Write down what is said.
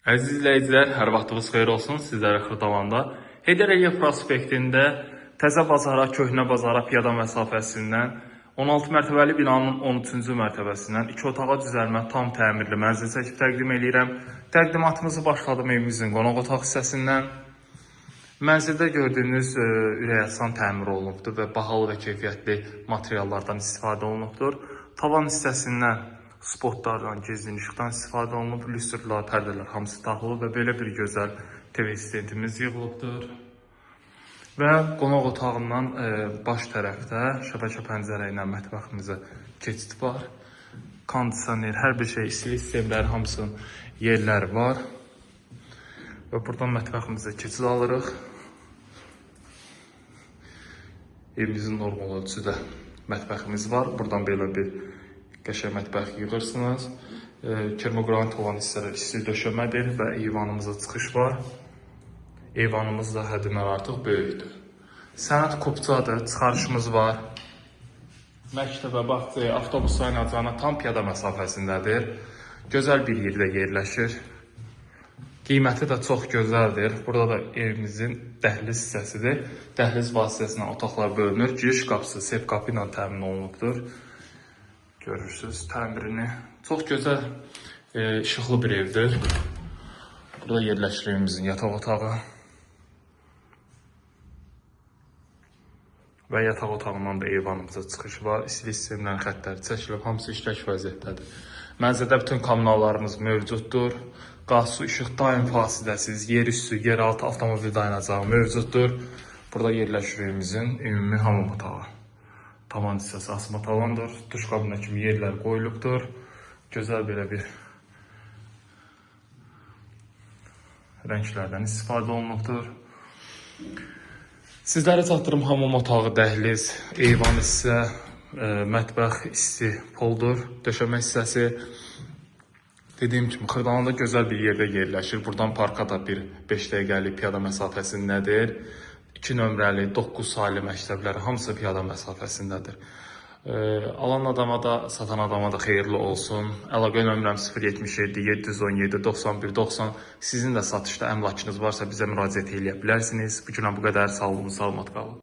Əziz izləyicilər, hər vaxtınız xeyir olsun. Sizlərə Xırdalanda Heydər Əliyev prospektində Təzə Bazara, Köhnə Bazara piyada məsafəsindən 16 mərtəbəli binanın 13-cü mərtəbəsindən 2 otağa düzəlmə tam təmirli mənzil çəkib təqdim edirəm. Təqdimatımızı başladım evimizin qonaq otaq hissəsindən. Mənzildə gördüyünüz ürəkaçan təmir olunubdur və bahalı və keyfiyyətli materiallardan istifadə olunubdur. Tavan hissəsindən spotlardan, gizlin işıqdan istifadə olunub, lüstrlar, pərdələr hamısı taxılıb və belə bir gözəl TV stendimiz yığılıbdır. Və qonaq otağından baş tərəfdə şəbəkə pəncərə ilə mətbəximizə keçid var. Kondisioner, hər bir şey, istilik sistemləri hamısının yerləri var. Və buradan mətbəximizə keçid alırıq. Evimizin normal ölçüdə mətbəximiz var. Buradan belə bir qəşəng mətbəx yığırsınız. Kermoqranit olan hissələr isti döşəmədir və eyvanımıza çıxış var. Eyvanımız da həddindən artıq böyükdür. Sənət kupçadır, çıxarışımız var. Məktəbə, bağçaya, avtobus dayanacağına tam piyada məsafəsindədir. Gözəl bir yerdə yerləşir. Qiyməti də çox gözəldir. Burada da evimizin dəhliz hissəsidir. Dəhliz vasitəsilə otaqlar bölünür. Giriş qapısı sep qapı ilə təmin olunubdur. Görürsünüz təmirini. Çox gözəl, işıqlı bir evdir. Burada yerləşir evimizin yataq otağı. Və yataq otağından da eyvanımıza çıxış var. İstilik sistemlərin xəttləri çəkilib, hamısı işlək vəziyyətdədir. Mənzildə bütün kommunallarımız mövcuddur. Qaz, su, işıq daim fasiləsiz, yer üstü, yer altı avtomobil dayanacağı mövcuddur. Burada yerləşir evimizin ümumi hamam otağı. Tavan hissəsi asma tavandır. Duş qabına kimi yerlər qoyulubdur. Gözəl belə bir rənglərdən istifadə olunubdur. Sizlərə çatdırım hamam otağı, dəhliz, eyvan hissə, mətbəx, isti poldur, döşəmə hissəsi. Dediyim kimi, Xırdalanda gözəl bir yerdə yerləşir. Buradan parka da bir 5 dəqiqəlik piyada məsafəsindədir. 2 nömrəli, 9 saylı məktəbləri hamısı piyada məsafəsindədir. Alan adama da, satan adama da xeyirli olsun. Əlaqə nömrəm 077 717 91 90. Sizin də satışda əmlakınız varsa bizə müraciət edə bilərsiniz. Bu günə bu qədər. Sağ olun, salamat qalın.